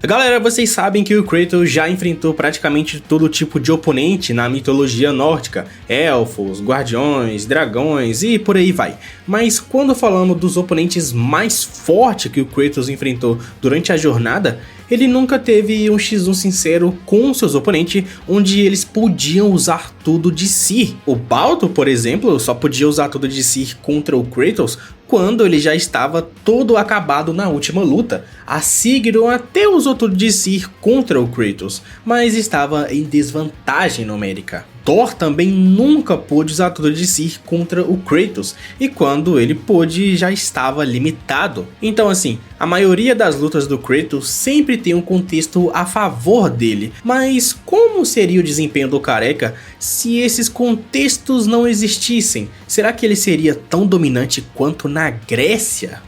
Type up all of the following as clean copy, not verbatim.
Galera, vocês sabem que o Kratos já enfrentou praticamente todo tipo de oponente na mitologia nórdica, elfos, guardiões, dragões e por aí vai. Mas quando falamos dos oponentes mais fortes que o Kratos enfrentou durante a jornada, ele nunca teve um X1 sincero com seus oponentes, onde eles podiam usar tudo de si. O Baldur, por exemplo, só podia usar tudo de si contra o Kratos quando ele já estava todo acabado na última luta. A Sigrid até usou tudo de si contra o Kratos, mas estava em desvantagem numérica. Thor também nunca pôde usar tudo de si contra o Kratos, e quando ele pôde já estava limitado. Então assim, a maioria das lutas do Kratos sempre tem um contexto a favor dele, mas como seria o desempenho do Careca se esses contextos não existissem? Será que ele seria tão dominante quanto na Grécia?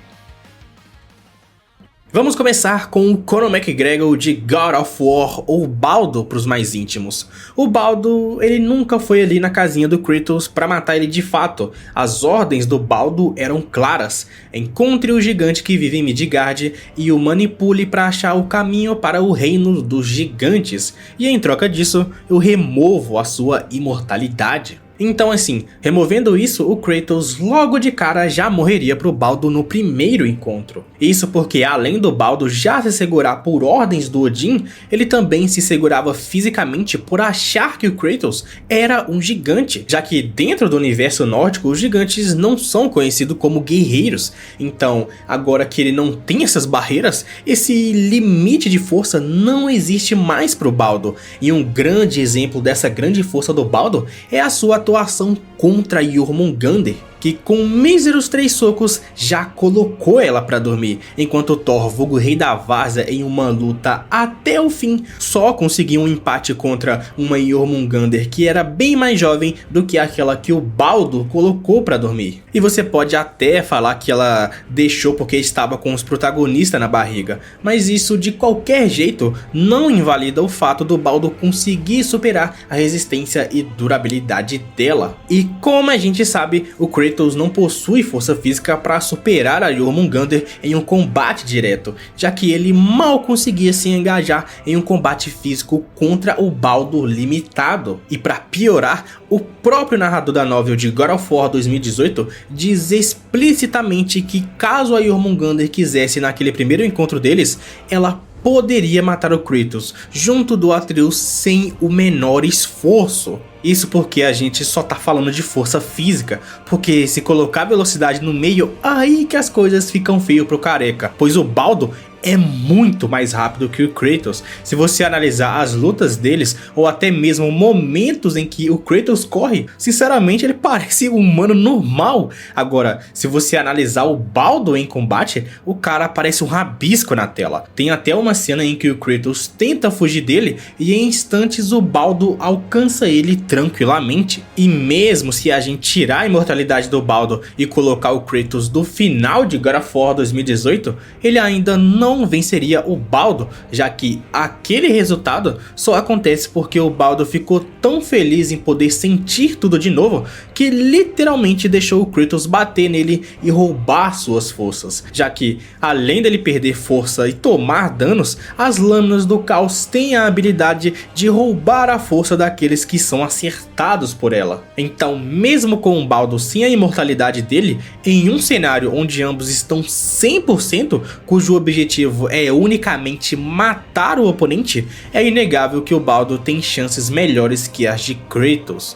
Vamos começar com o Conor McGregor de God of War, ou Baldur para os mais íntimos. O Baldur, ele nunca foi ali na casinha do Kratos para matar ele de fato. As ordens do Baldur eram claras: encontre o gigante que vive em Midgard e o manipule para achar o caminho para o reino dos gigantes, e em troca disso eu removo a sua imortalidade. Então assim, removendo isso, o Kratos logo de cara já morreria pro Baldur no primeiro encontro. Isso porque além do Baldur já se segurar por ordens do Odin, ele também se segurava fisicamente por achar que o Kratos era um gigante, já que dentro do universo nórdico os gigantes não são conhecidos como guerreiros. Então agora que ele não tem essas barreiras, esse limite de força não existe mais pro Baldur. E um grande exemplo dessa grande força do Baldur é a sua atuação contra Jormungandr, que com míseros 3 socos já colocou ela pra dormir, enquanto Thor, vulgo rei da Várzea, em uma luta até o fim, só conseguiu um empate contra uma Jormungandr que era bem mais jovem do que aquela que o Baldur colocou pra dormir. E você pode até falar que ela deixou porque estava com os protagonistas na barriga, mas isso de qualquer jeito não invalida o fato do Baldur conseguir superar a resistência e durabilidade dela. E como a gente sabe, o Kratos não possui força física para superar a Jormungandr em um combate direto, já que ele mal conseguia se engajar em um combate físico contra o Baldur limitado. E para piorar, o próprio narrador da novel de God of War 2018 diz explicitamente que caso a Jormungandr quisesse naquele primeiro encontro deles, ela poderia matar o Kratos junto do Atreus sem o menor esforço. Isso porque a gente só tá falando de força física, porque se colocar velocidade no meio, aí que as coisas ficam feias pro Careca, pois o Baldur é muito mais rápido que o Kratos. Se você analisar as lutas deles, ou até mesmo momentos em que o Kratos corre, sinceramente ele parece um humano normal. Agora, se você analisar o Baldur em combate, o cara parece um rabisco na tela. Tem até uma cena em que o Kratos tenta fugir dele e em instantes o Baldur alcança ele tranquilamente. E mesmo se a gente tirar a imortalidade do Baldur e colocar o Kratos do final de God of War 2018, ele ainda não venceria o Baldur, já que aquele resultado só acontece porque o Baldur ficou tão feliz em poder sentir tudo de novo que literalmente deixou o Kratos bater nele e roubar suas forças, já que além dele perder força e tomar danos, as lâminas do caos têm a habilidade de roubar a força daqueles que são acertados por ela. Então mesmo com o Baldur sem a imortalidade dele, em um cenário onde ambos estão 100%, cujo objetivo é unicamente matar o oponente, é inegável que o Baldur tem chances melhores que as de Kratos.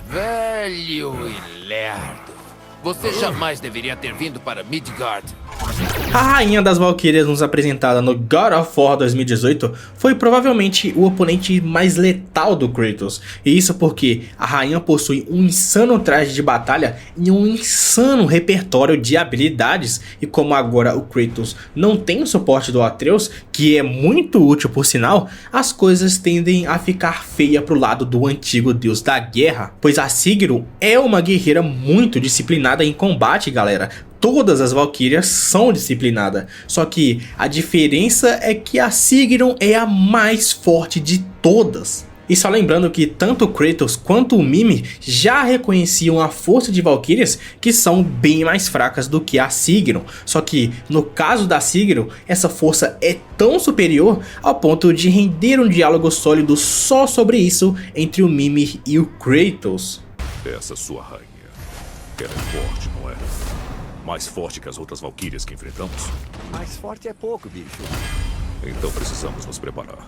Velho e lerdo. Você jamais deveria ter vindo para Midgard. A Rainha das Valquírias nos apresentada no God of War 2018 foi provavelmente o oponente mais letal do Kratos, e isso porque a rainha possui um insano traje de batalha e um insano repertório de habilidades, e como agora o Kratos não tem o suporte do Atreus, que é muito útil por sinal, as coisas tendem a ficar feia pro lado do antigo deus da guerra, pois a Sigrid é uma guerreira muito disciplinada em combate, galera. Todas as Valquírias são disciplinadas, só que a diferença é que a Sigrid é a mais forte de todas. E só lembrando que tanto o Kratos quanto o Mimir já reconheciam a força de Valkyrias, que são bem mais fracas do que a Sigrun. Só que no caso da Sigrun, essa força é tão superior ao ponto de render um diálogo sólido só sobre isso entre o Mimir e o Kratos. Essa sua rainha, ela é forte, não é? Mais forte que as outras Valkyrias que enfrentamos? Mais forte é pouco, bicho. Então precisamos nos preparar.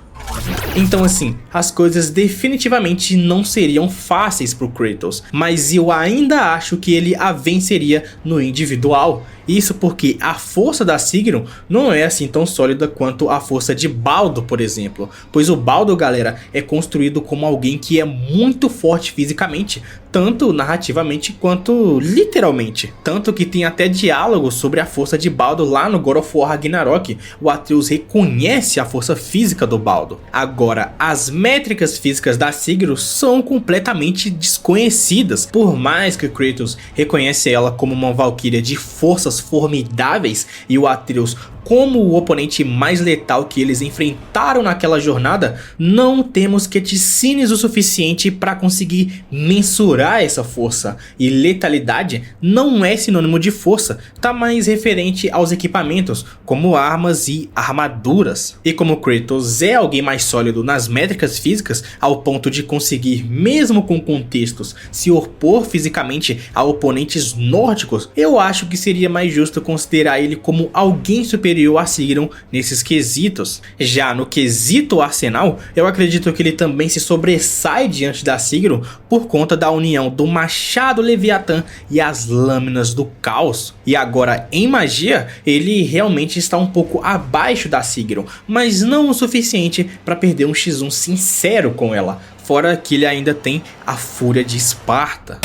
Então assim, as coisas definitivamente não seriam fáceis pro Kratos, mas eu ainda acho que ele a venceria no individual. Isso porque a força da Sigrun não é assim tão sólida quanto a força de Baldur, por exemplo. Pois o Baldur, galera, é construído como alguém que é muito forte fisicamente, tanto narrativamente quanto literalmente. Tanto que tem até diálogo sobre a força de Baldur lá no God of War Ragnarok. O Atreus reconhece a força física do Baldur. Agora, as métricas físicas da Sigrun são completamente desconhecidas. Por mais que o Kratos reconhece ela como uma Valkyria de forças formidáveis e o Atreus como o oponente mais letal que eles enfrentaram naquela jornada, não temos cutscenes o suficiente para conseguir mensurar essa força. E letalidade não é sinônimo de força, tá mais referente aos equipamentos, como armas e armaduras. E como Kratos é alguém mais sólido nas métricas físicas, ao ponto de conseguir, mesmo com contextos, se opor fisicamente a oponentes nórdicos, eu acho que seria mais justo considerar ele como alguém superior a Sigrun nesses quesitos. Já no quesito arsenal, eu acredito que ele também se sobressai diante da Sigrun por conta da união do machado Leviatã e as lâminas do caos. E agora em magia, ele realmente está um pouco abaixo da Sigrun, mas não o suficiente para perder um x1 sincero com ela, fora que ele ainda tem a fúria de Esparta.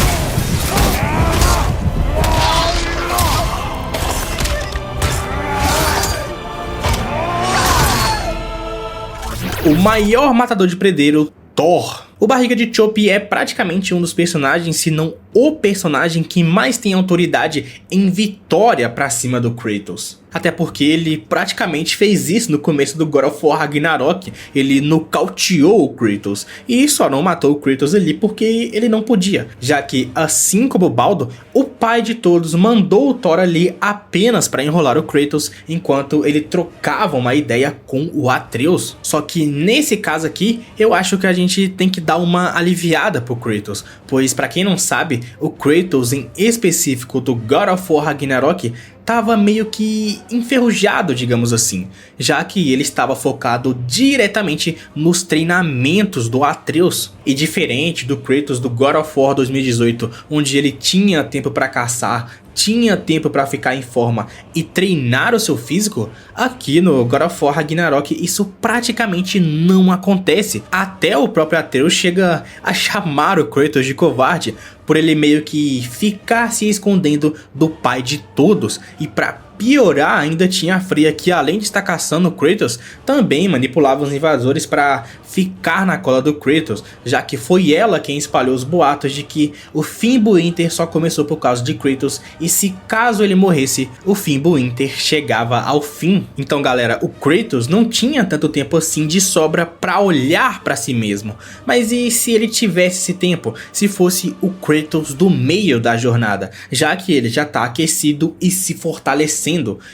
O maior matador de predeiro, Thor. O Barriga de Chope é praticamente um dos personagens, se não o personagem que mais tem autoridade em vitória pra cima do Kratos. Até porque ele praticamente fez isso no começo do God of War Ragnarok. Ele nocauteou o Kratos e só não matou o Kratos ali porque ele não podia, já que, assim como o Baldur, o pai de todos mandou o Thor ali apenas para enrolar o Kratos enquanto ele trocava uma ideia com o Atreus. Só que nesse caso aqui, eu acho que a gente tem que dar uma aliviada pro Kratos, pois para quem não sabe, o Kratos em específico do God of War Ragnarok estava meio que enferrujado, digamos assim, já que ele estava focado diretamente nos treinamentos do Atreus. E diferente do Kratos do God of War 2018, onde ele tinha tempo para caçar, tinha tempo para ficar em forma e treinar o seu físico, aqui no God of War Ragnarok isso praticamente não acontece. Até o próprio Atreus chega a chamar o Kratos de covarde por ele meio que ficar se escondendo do pai de todos. E para piorar, ainda tinha a Freya, que além de estar caçando o Kratos, também manipulava os invasores para ficar na cola do Kratos, já que foi ela quem espalhou os boatos de que o Fimbulwinter só começou por causa de Kratos, e se caso ele morresse, o Fimbulwinter chegava ao fim. Então galera, o Kratos não tinha tanto tempo assim de sobra para olhar para si mesmo. Mas e se ele tivesse esse tempo, se fosse o Kratos do meio da jornada, já que ele já tá aquecido e se fortalecendo,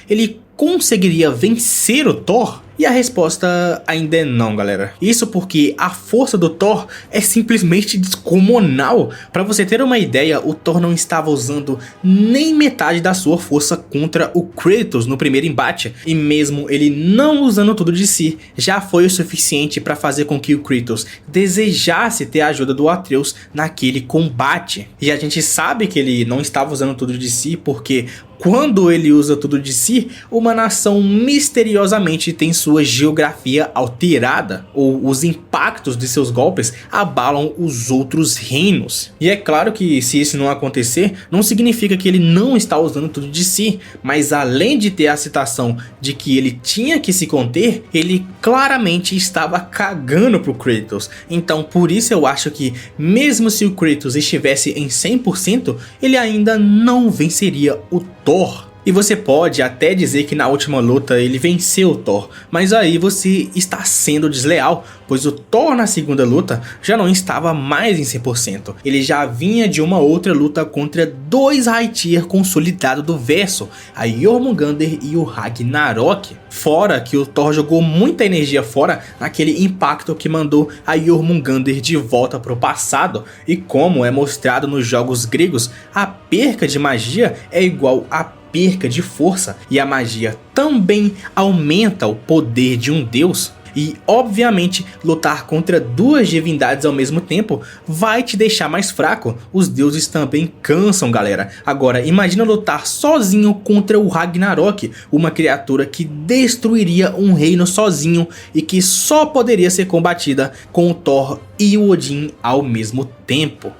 ele conseguiria vencer o Thor? E a resposta ainda é não, galera. Isso porque a força do Thor é simplesmente descomunal. Para você ter uma ideia, o Thor não estava usando nem metade da sua força contra o Kratos no primeiro embate. E mesmo ele não usando tudo de si, já foi o suficiente para fazer com que o Kratos desejasse ter a ajuda do Atreus naquele combate. E a gente sabe que ele não estava usando tudo de si porque quando ele usa tudo de si, uma nação misteriosamente tem sua geografia alterada, ou os impactos de seus golpes abalam os outros reinos. E é claro que se isso não acontecer, não significa que ele não está usando tudo de si, mas além de ter a citação de que ele tinha que se conter, ele claramente estava cagando pro Kratos. Então por isso eu acho que mesmo se o Kratos estivesse em 100%, ele ainda não venceria o Thor. E você pode até dizer que na última luta ele venceu o Thor, mas aí você está sendo desleal, pois o Thor na segunda luta já não estava mais em 100%. Ele já vinha de uma outra luta contra dois High Tier consolidados do verso, a Jormungandr e o Ragnarok. Fora que o Thor jogou muita energia fora naquele impacto que mandou a Jormungandr de volta para o passado, e como é mostrado nos jogos gregos, a perca de magia é igual a perca de força, e a magia também aumenta o poder de um deus. E obviamente lutar contra duas divindades ao mesmo tempo vai te deixar mais fraco. Os deuses também cansam, galera. Agora imagina lutar sozinho contra o Ragnarok, uma criatura que destruiria um reino sozinho e que só poderia ser combatida com o Thor e o Odin ao mesmo tempo.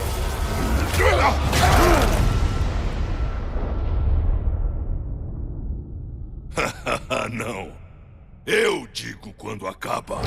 Não. Eu digo quando acaba.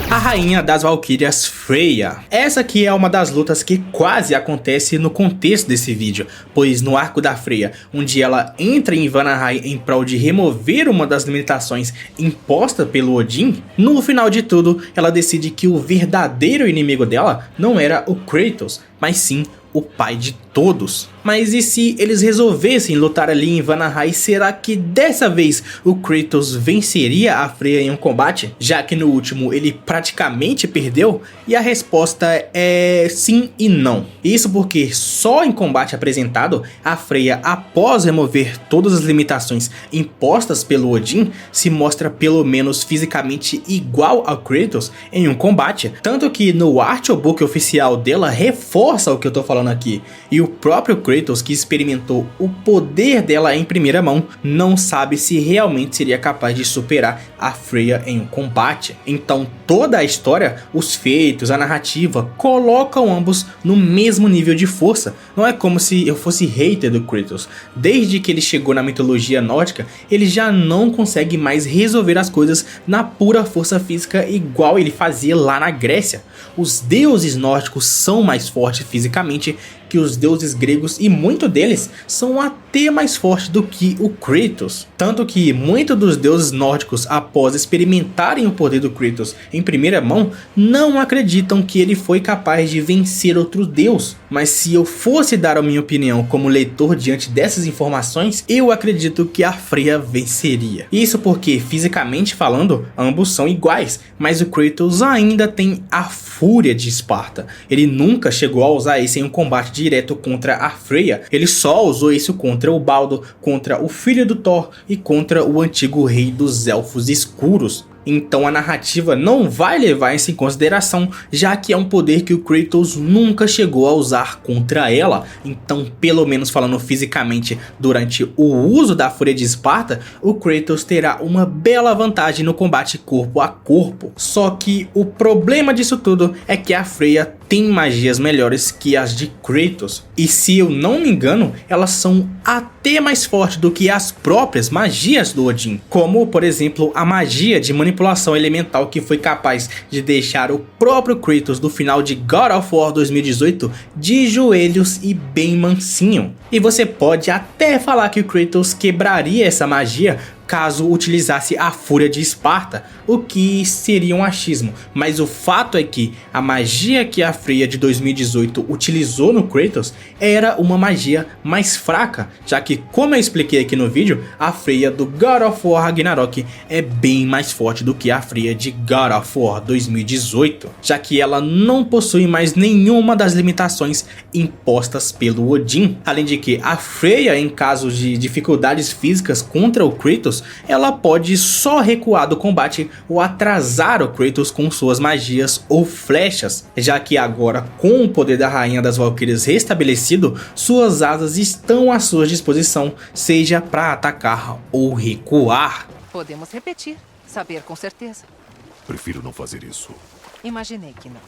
A rainha das Valquírias, Freya. Essa aqui é uma das lutas que quase acontece no contexto desse vídeo, pois no arco da Freya, onde ela entra em Vanaheim em prol de remover uma das limitações imposta pelo Odin, no final de tudo ela decide que o verdadeiro inimigo dela não era o Kratos, mas sim o pai de todos. Mas e se eles resolvessem lutar ali em Vanaheim, será que dessa vez o Kratos venceria a Freya em um combate? Já que no último ele praticamente perdeu? E a resposta é sim e não. Isso porque só em combate apresentado, a Freya, após remover todas as limitações impostas pelo Odin, se mostra pelo menos fisicamente igual ao Kratos em um combate. Tanto que no artbook oficial dela reforça o que eu tô falando aqui. E o próprio Kratos, que experimentou o poder dela em primeira mão, não sabe se realmente seria capaz de superar a Freya em um combate. Então toda a história, os feitos, a narrativa, colocam ambos no mesmo nível de força. Não é como se eu fosse hater do Kratos. Desde que ele chegou na mitologia nórdica, ele já não consegue mais resolver as coisas na pura força física igual ele fazia lá na Grécia. Os deuses nórdicos são mais fortes fisicamente que os deuses gregos e muitos deles são até mais fortes do que o Kratos. Tanto que muitos dos deuses nórdicos, após experimentarem o poder do Kratos em primeira mão, não acreditam que ele foi capaz de vencer outro deus. Mas se eu fosse dar a minha opinião como leitor diante dessas informações, eu acredito que a Freya venceria. Isso porque, fisicamente falando, ambos são iguais, mas o Kratos ainda tem a fúria de Esparta. Ele nunca chegou a usar isso em um combate direto contra a Freya, ele só usou isso contra o Baldur, contra o filho do Thor e contra o antigo rei dos Elfos Escuros. Então a narrativa não vai levar isso em consideração, já que é um poder que o Kratos nunca chegou a usar contra ela. Então, pelo menos falando fisicamente, durante o uso da Fúria de Esparta, o Kratos terá uma bela vantagem no combate corpo a corpo. Só que o problema disso tudo é que a Freya tem magias melhores que as de Kratos. E se eu não me engano, elas são até mais fortes do que as próprias magias do Odin. Como, por exemplo, a magia de manipulação elemental que foi capaz de deixar o próprio Kratos do final de God of War 2018 de joelhos e bem mansinho. E você pode até falar que o Kratos quebraria essa magia caso utilizasse a Fúria de Esparta, o que seria um achismo, mas o fato é que a magia que a Freya de 2018 utilizou no Kratos era uma magia mais fraca, já que, como eu expliquei aqui no vídeo, a Freya do God of War Ragnarok é bem mais forte do que a Freya de God of War 2018, já que ela não possui mais nenhuma das limitações impostas pelo Odin, além de que a Freya, em caso de dificuldades físicas contra o Kratos, ela pode só recuar do combate ou atrasar o Kratos com suas magias ou flechas, já que agora, com o poder da Rainha das Valquírias restabelecido, suas asas estão à sua disposição, seja para atacar ou recuar. Podemos repetir, saber com certeza. Prefiro não fazer isso. Imaginei que não.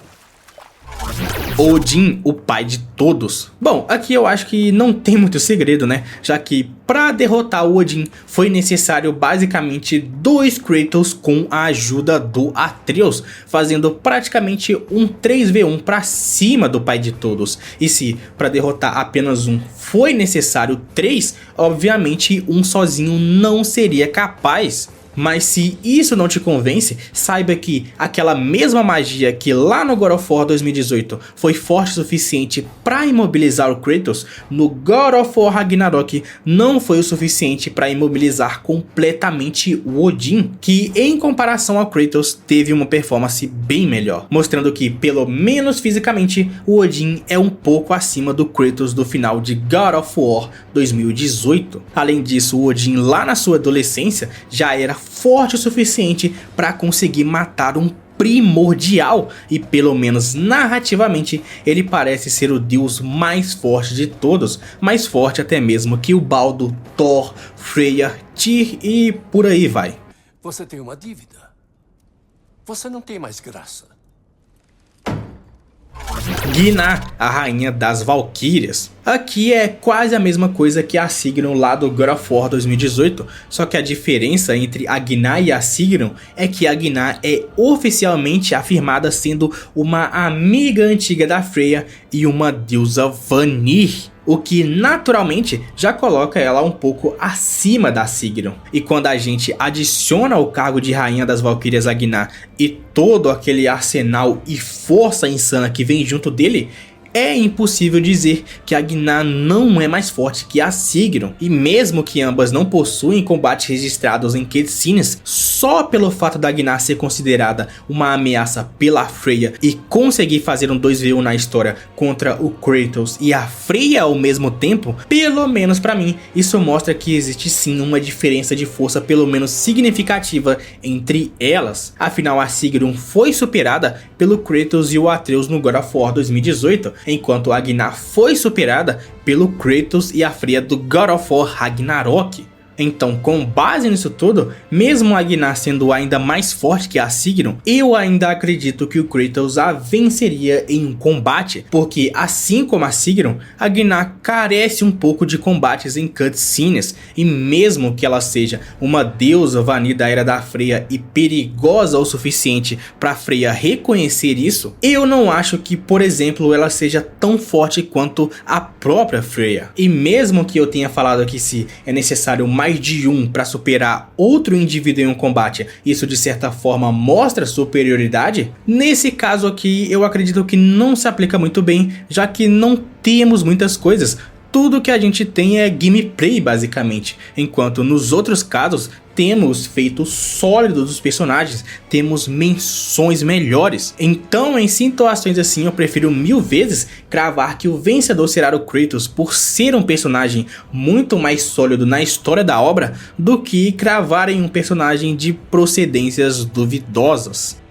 Odin, o pai de todos. Bom, aqui eu acho que não tem muito segredo, né? Já que para derrotar o Odin foi necessário basicamente 2 Kratos com a ajuda do Atreus, fazendo praticamente um 3v1 para cima do pai de todos. E se para derrotar apenas um foi necessário 3, obviamente um sozinho não seria capaz. Mas se isso não te convence, saiba que aquela mesma magia que lá no God of War 2018 foi forte o suficiente para imobilizar o Kratos, no God of War Ragnarok não foi o suficiente para imobilizar completamente o Odin, que em comparação ao Kratos teve uma performance bem melhor, mostrando que pelo menos fisicamente o Odin é um pouco acima do Kratos do final de God of War 2018. Além disso, o Odin lá na sua adolescência já era forte o suficiente para conseguir matar um primordial e pelo menos narrativamente ele parece ser o deus mais forte de todos, mais forte até mesmo que o Baldur, Thor, Freya, Tyr e por aí vai. Você tem uma dívida. Você não tem mais graça. Gná, a rainha das Valquírias. Aqui é quase a mesma coisa que a Sigrun lá do God of War 2018, só que a diferença entre a Gná e a Sigrun é que a Gná é oficialmente afirmada sendo uma amiga antiga da Freya e uma deusa Vanir, o que naturalmente já coloca ela um pouco acima da Sigrun. E quando a gente adiciona o cargo de rainha das Valquírias a Gná e todo aquele arsenal e força insana que vem junto dele, é impossível dizer que a Gná não é mais forte que a Sigrun. E mesmo que ambas não possuem combates registrados em cutscenes, só pelo fato da Gná ser considerada uma ameaça pela Freya e conseguir fazer um 2v1 na história contra o Kratos e a Freya ao mesmo tempo, pelo menos pra mim, isso mostra que existe sim uma diferença de força pelo menos significativa entre elas. Afinal, a Sigrun foi superada pelo Kratos e o Atreus no God of War 2018, enquanto a Gná foi superada pelo Kratos e a Freya do God of War Ragnarok. Então, com base nisso tudo, mesmo a Gná sendo ainda mais forte que a Sigrun, eu ainda acredito que o Kratos a venceria em um combate, porque assim como a Sigrun, a Gná carece um pouco de combates em cutscenes, e mesmo que ela seja uma deusa Vanir da Era da Freya e perigosa o suficiente para Freya reconhecer isso, eu não acho que, por exemplo, ela seja tão forte quanto a própria Freya. E mesmo que eu tenha falado que se é necessário mais de um para superar outro indivíduo em um combate, isso de certa forma mostra superioridade, nesse caso aqui eu acredito que não se aplica muito bem, já que não temos muitas coisas. Tudo que a gente tem é gameplay basicamente, enquanto nos outros casos temos feitos sólidos dos personagens, temos menções melhores. Então em situações assim eu prefiro 1000 vezes cravar que o vencedor será o Kratos por ser um personagem muito mais sólido na história da obra do que cravar em um personagem de procedências duvidosas.